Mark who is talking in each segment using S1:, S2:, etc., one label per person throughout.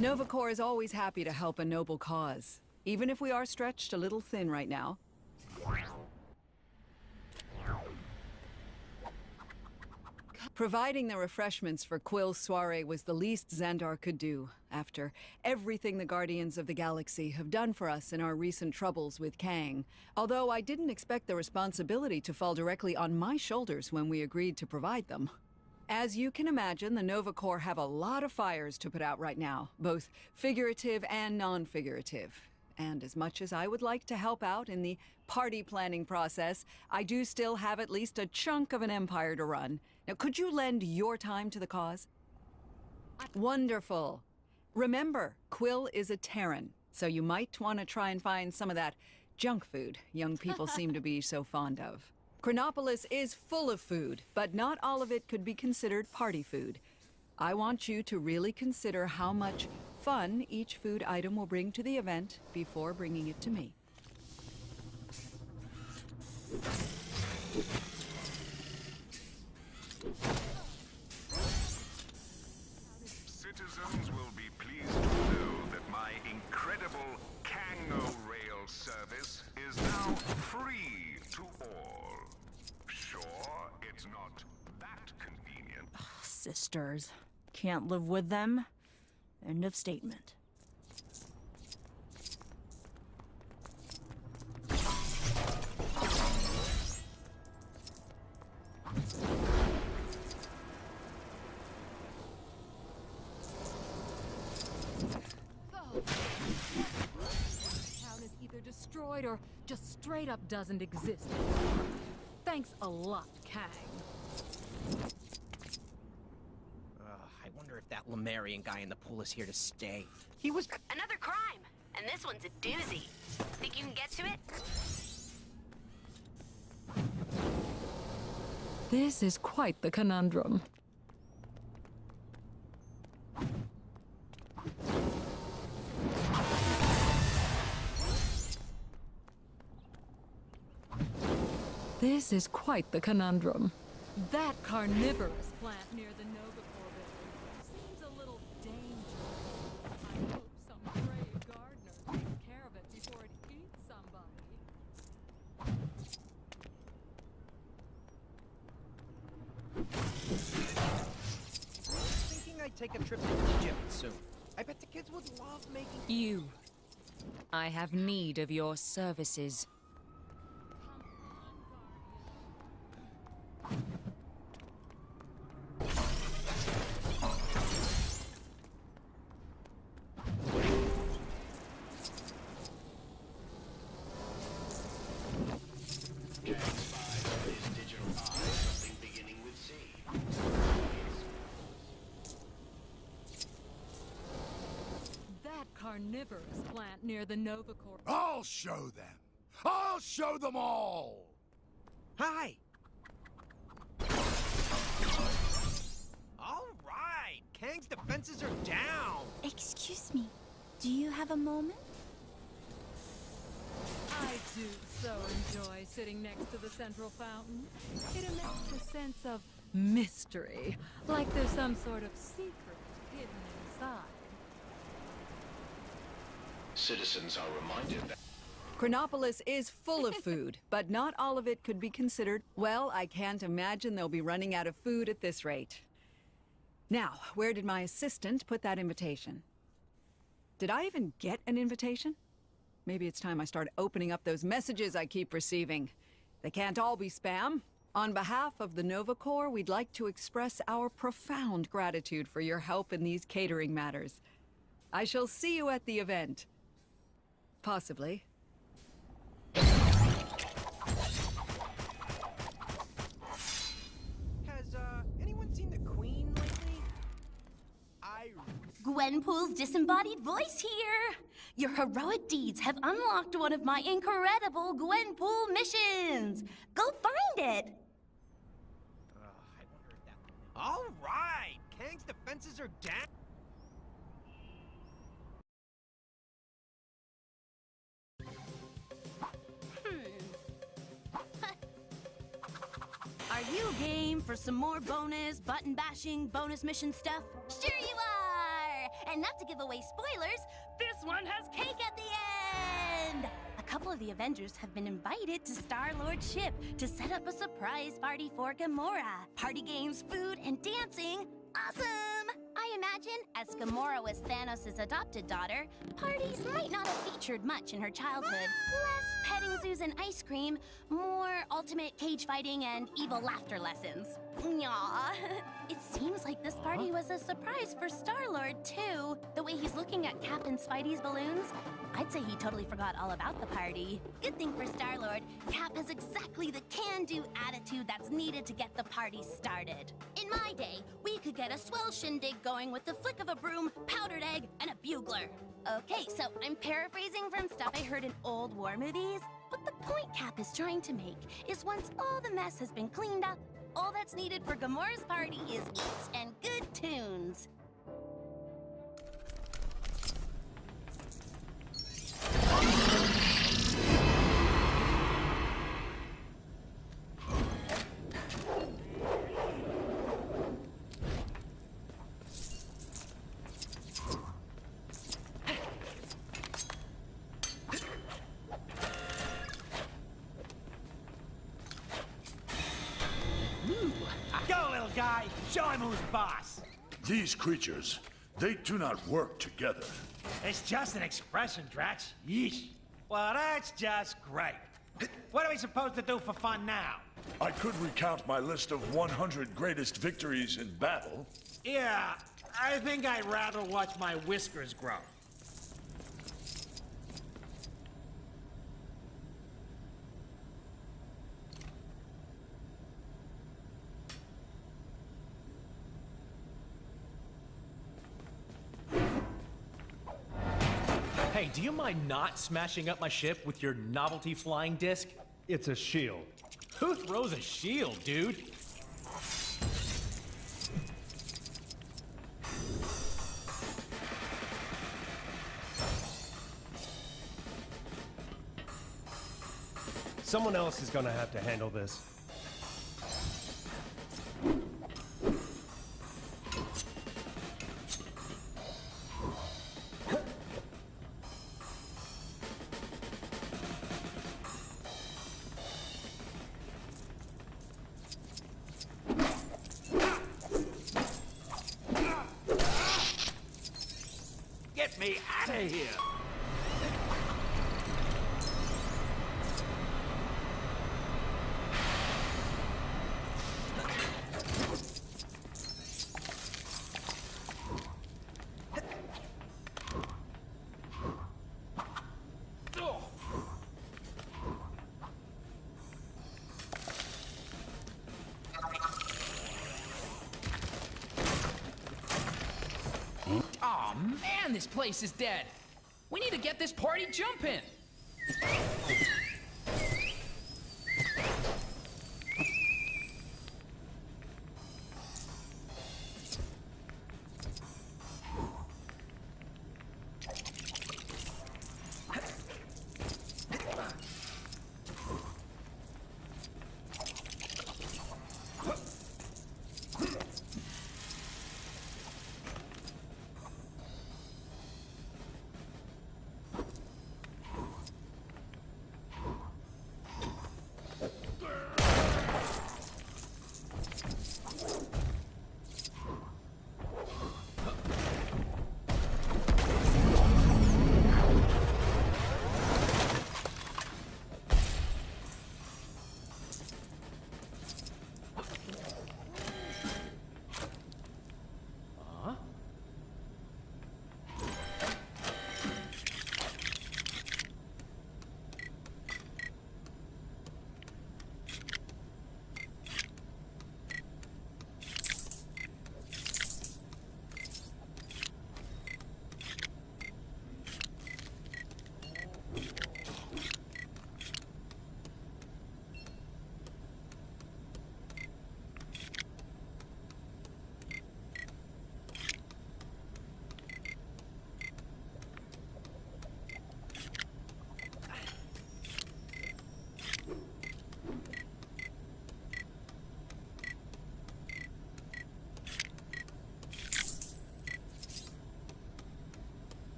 S1: Nova Corps is always happy to help a noble cause, even if we are stretched a little thin right now. Providing the refreshments for Quill's soiree was the least Xandar could do, after everything the Guardians of the Galaxy have done for us in our recent troubles with Kang. Although I didn't expect the responsibility to fall directly on my shoulders when we agreed to provide them. As you can imagine, the Nova Corps have a lot of fires to put out right now, both figurative and non-figurative. And as much as I would like to help out in the party planning process, I do still have at least a chunk of an empire to run. Now, could you lend your time to the cause? Wonderful. Remember, Quill is a Terran, so you might want to try and find some of that junk food young people seem to be so fond of. Chronopolis is full of food, but not all of it could be considered party food. I want you to really consider how much fun each food item will bring to the event before bringing it to me.
S2: Citizens will be pleased to know that my incredible Kango Rail service is now free to all. Sure, it's not that convenient.
S3: Sisters. Can't live with them. End of statement.
S4: Town is either destroyed or just straight up doesn't exist. Thanks a lot, Kang.
S5: I wonder if that Lemurian guy in the pool is here to stay. He was...
S6: Another crime, and this one's a doozy. Think you can get to it?
S4: This is quite the conundrum. This is quite the conundrum. That carnivorous plant near the Nova Corps building seems a little dangerous. I hope some brave gardener takes care of it before it eats somebody.
S5: Thinking I'd take a trip to Egypt soon. I bet the kids would love making...
S3: You. I have need of your services.
S4: Carnivorous plant near the Nova Corps.
S7: I'll show them! I'll show them all!
S5: Hi! All right! Kang's defenses are down!
S8: Excuse me, do you have a moment?
S4: I do so enjoy sitting next to the central fountain. It emits a sense of mystery, like there's some sort of secret hidden inside.
S9: Citizens are reminded that...
S1: Chronopolis is full of food, but not all of it could be considered... Well, I can't imagine they'll be running out of food at this rate. Now, where did my assistant put that invitation? Did I even get an invitation? Maybe it's time I start opening up those messages I keep receiving. They can't all be spam. On behalf of the Nova Corps, we'd like to express our profound gratitude for your help in these catering matters. I shall see you at the event. Possibly.
S5: Has, anyone seen the Queen lately?
S6: Gwenpool's disembodied voice here! Your heroic deeds have unlocked one of my incredible Gwenpool missions! Go find it!
S5: I wonder if that... All right! Kang's defenses are down!
S6: Are you game for some more bonus button bashing bonus mission stuff? Sure you are! And not to give away spoilers, this one has cake at the end! A couple of the Avengers have been invited to Star-Lord's ship to set up a surprise party for Gamora. Party games, food, and dancing. Awesome! I imagine, as Gamora was Thanos' adopted daughter, parties might not have featured much in her childhood. Less petting zoos and ice cream, more ultimate cage fighting and evil laughter lessons. Aw, it seems like this party was a surprise for Star-Lord, too. The way he's looking at Cap and Spidey's balloons, I'd say he totally forgot all about the party. Good thing for Star-Lord, Cap has exactly the can-do attitude that's needed to get the party started. In my day, we could get a swell shindig going with the flick of a broom, powdered egg, and a bugler. Okay, so I'm paraphrasing from stuff I heard in old war movies, but the point Cap is trying to make is once all the mess has been cleaned up, all that's needed for Gamora's party is eats and good tunes.
S5: Go, little guy! Show him who's boss!
S7: These creatures, they do not work together.
S5: It's just an expression, Drax. Yeesh. Well, that's just great. What are we supposed to do for fun now?
S7: I could recount my list of 100 greatest victories in battle.
S5: Yeah, I think I'd rather watch my whiskers grow.
S10: Hey, do you mind not smashing up my ship with your novelty flying disc?
S11: It's a shield.
S10: Who throws a shield, dude?
S11: Someone else is gonna have to handle this.
S5: Get me out of here!
S12: Aw, man, this place is dead. We need to get this party jumping.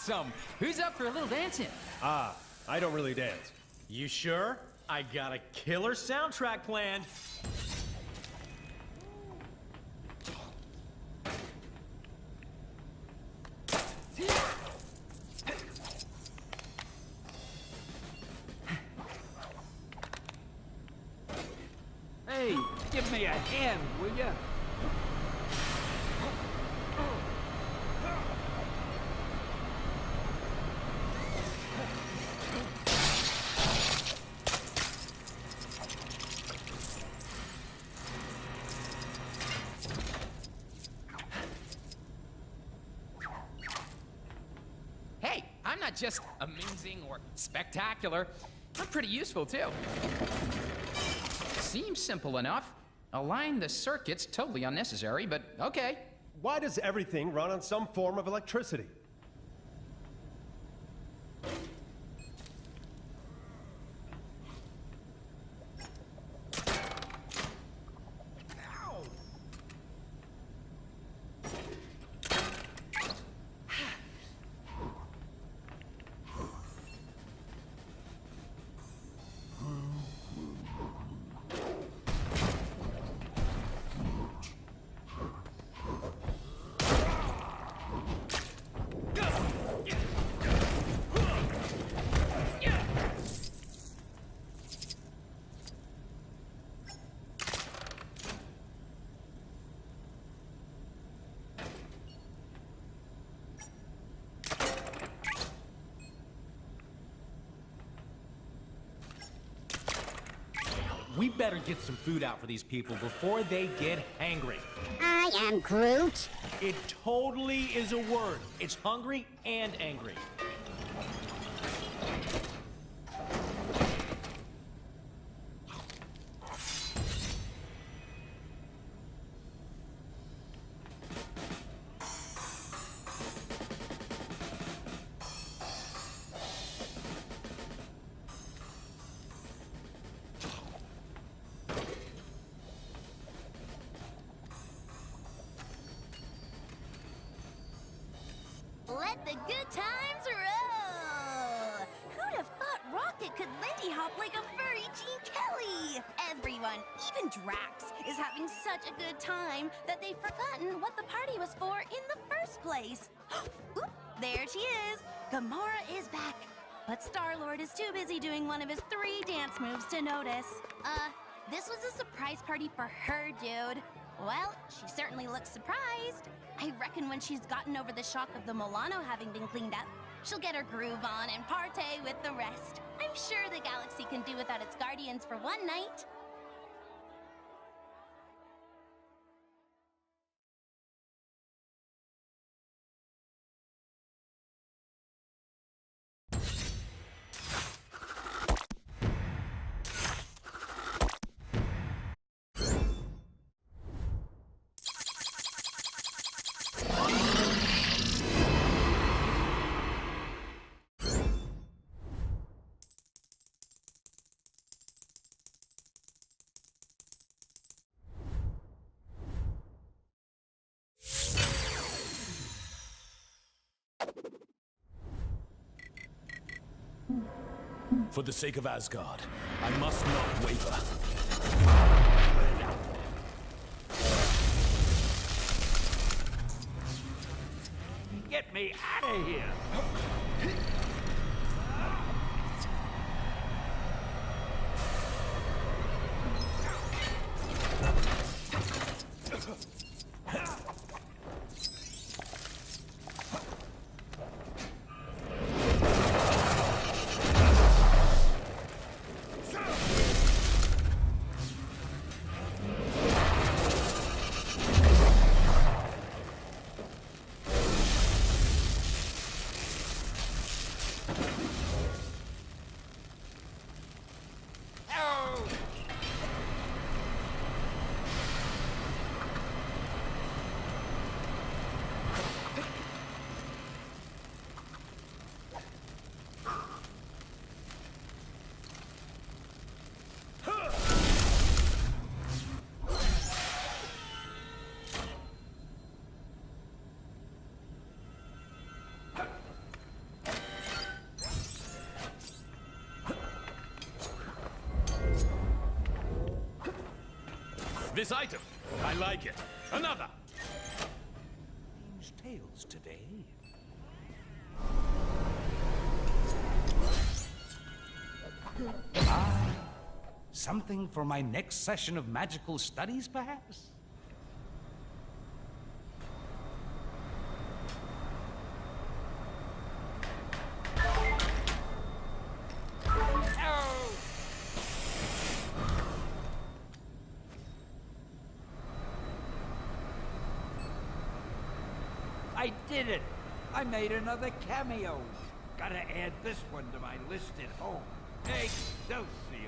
S12: Awesome! Who's up for a little dancing?
S11: Ah, I don't really dance.
S10: You sure? I got a killer soundtrack planned.
S13: Hey, give me a hand, will ya?
S12: Hey, I'm not just amazing or spectacular. I'm pretty useful, too. Seems simple enough. Align the circuits, totally unnecessary, but okay.
S11: Why does everything run on some form of electricity?
S10: We better get some food out for these people before they get hangry.
S14: I am Groot.
S10: It totally is a word. It's hungry and angry.
S6: Let the good times roll! Who'd have thought Rocket could lindy hop like a furry Gene Kelly? Everyone, even Drax, is having such a good time that they've forgotten what the party was for in the first place. Oop, there she is! Gamora is back. But Star-Lord is too busy doing one of his 3 dance moves to notice. This was a surprise party for her, dude. Well, she certainly looks surprised. I reckon when she's gotten over the shock of the Milano having been cleaned up, she'll get her groove on and partay with the rest. I'm sure the galaxy can do without its guardians for one night.
S7: For the sake of Asgard, I must not waver.
S13: Get me out of here!
S15: This item. I like it. Another.
S13: Strange tales today. Something for my next session of magical studies, perhaps?
S16: I did it! I made another cameo. Gotta add this one to my list at home. Excelsior!